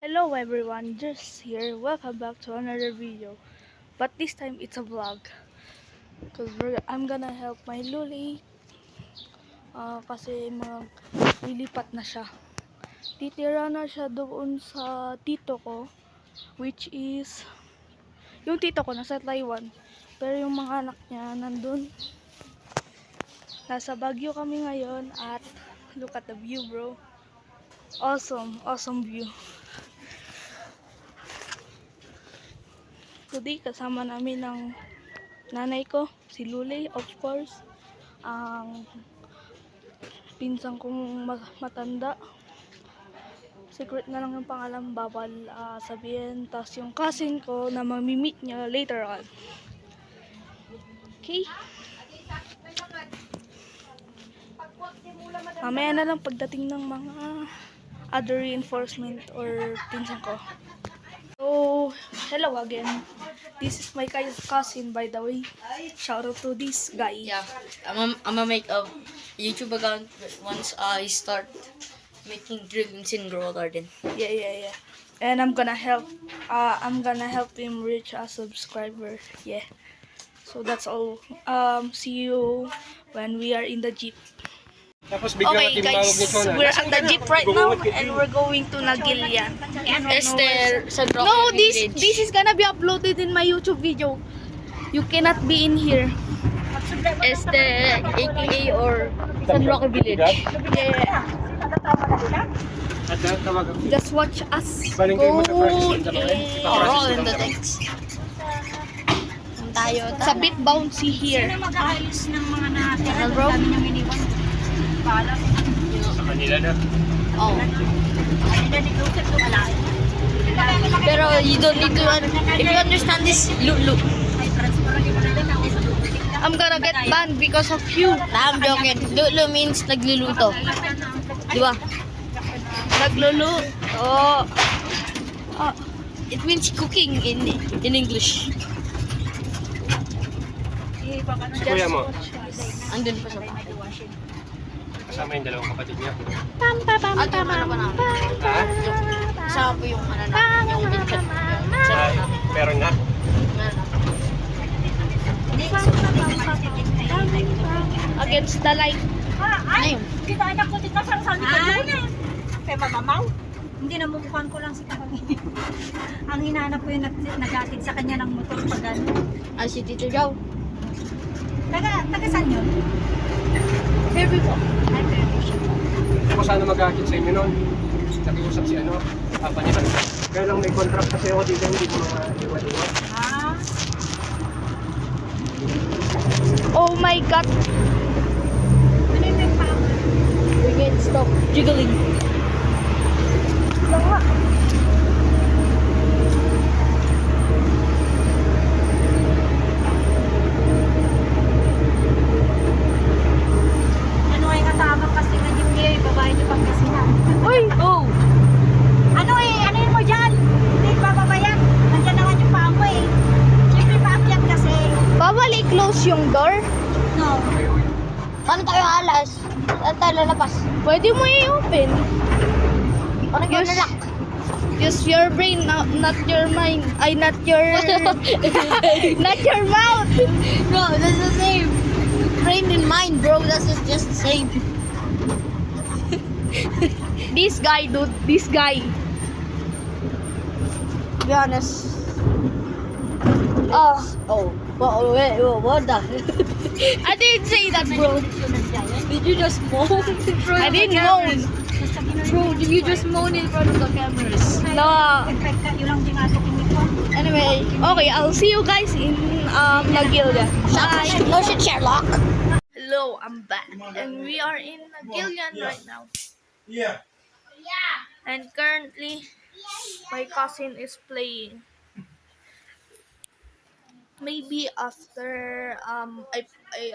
Hello everyone, just here. Welcome back to another video. But this time it's a vlog. Because I'm gonna help my luli. Kasi lilipat na siya. Titira na siya doon sa tito ko. Which is, yung tito ko nasa Taiwan. Pero yung mga anak niya nandun. Nasa Baguio kami ngayon at look at the view, bro. Awesome view. Today kasama namin ng nanay ko, si Luli, of course. Ang pinsan kong matanda. Secret na lang yung pangalan, bawal sabihin. Tapos yung cousin ko na mamimit niya later on. Okay? Mamaya na lang pagdating ng mga other reinforcement or pinsan ko. So, hello again. This is my cousin, by the way. Shout out to this guy. Yeah, I'm gonna make a YouTube account once I start making dreams in Grow Garden. Yeah. And I'm gonna help him reach a subscriber. Yeah. So that's all. See you when we are in the jeep. Okay guys, we're at the jeep right now and we're going to Nagilian. Esther sa Rocky No, Village. this is gonna be uploaded in my YouTube video. You cannot be in here. Esther, aka or San Roque Village. Yeah. Just watch us go All in the things. Tayo. It's a bit bouncy here. Mag-aayos ng mga natin. Ano, bro? Dami niyang iniwan. Paalam. Sa kanila na. Oh. Kanila ni Joseph yung alain. Pero you don't need to, if you understand this, look. Ay, transfer yung mga na ako sa lubig. I'm gonna get banned because of you. I'm joking. Lulu means nagluluto. Di ba? Naglulu. Oh. It means cooking in English. Si kuya mo, Andun pa sa kasama yung dalawang kapatid niya. At yung ano pa namin. Ha? Kasama po yung ano namin. Yung pinsan. Meron na? Against the light. Ay, kita anak ko dito sa sabi ko na. Kaya mamamaw. Hindi na mukhaan ko lang si Kami. Ang hinanap ko yung nagatid sa kanya ng motor pag ano. Si Tito Jow. Taga saan yun? Here we go. Ay, pero siya. Ako sana mag-akit sa inyo noon. Nakiusap si papa niya. Kaya lang may contract kasi ako dito, hindi ko mga iwan-iwan. Ah, Oh my god. ano yung nagpapalala? We can stop jiggling. Ano ay katabang kasi na jeep niya, babae niyo pang kasi na. Uy! Oh! Ano yun mo dyan? Hindi bababayan. Nandiyan naman yung paa mo eh. Siyempre paakyat kasi. Bawal i-close yung door. No. Paano tayo alas? Saan tayo lalabas? Pwede mo i-open. Paano tayo Yes. lalak? Use your brain, not your mind. Ay, not your... not your mouth. Bro, that's the same. Brain and mind, bro. That's just the same. This guy, dude. This guy. To be honest. Oh, Oh. Wait, what the? I didn't say that, bro. Did you just moan? I didn't moan. Bro, did you just moan in front of the cameras? No. Yun lang din ato kinito. Anyway, okay, I'll see you guys in Nagilya. Bye. No shit, Sherlock. Hello, I'm back. And we are in Nagilian right now. Yeah. And currently, my cousin is playing. Maybe after I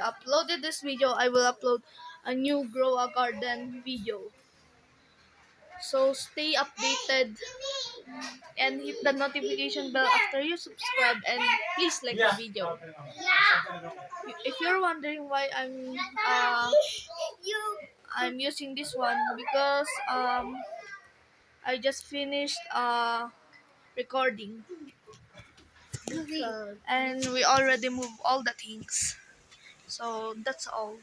uploaded this video, I will upload a new Grow a Garden video. So stay updated and hit the notification bell after you subscribe, and please like the video. If you're wondering why I'm using this one, because I just finished recording, and we already moved all the things. So that's all.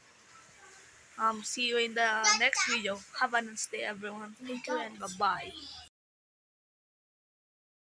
See you in the next video. Have a nice day, everyone. Thank you and bye bye.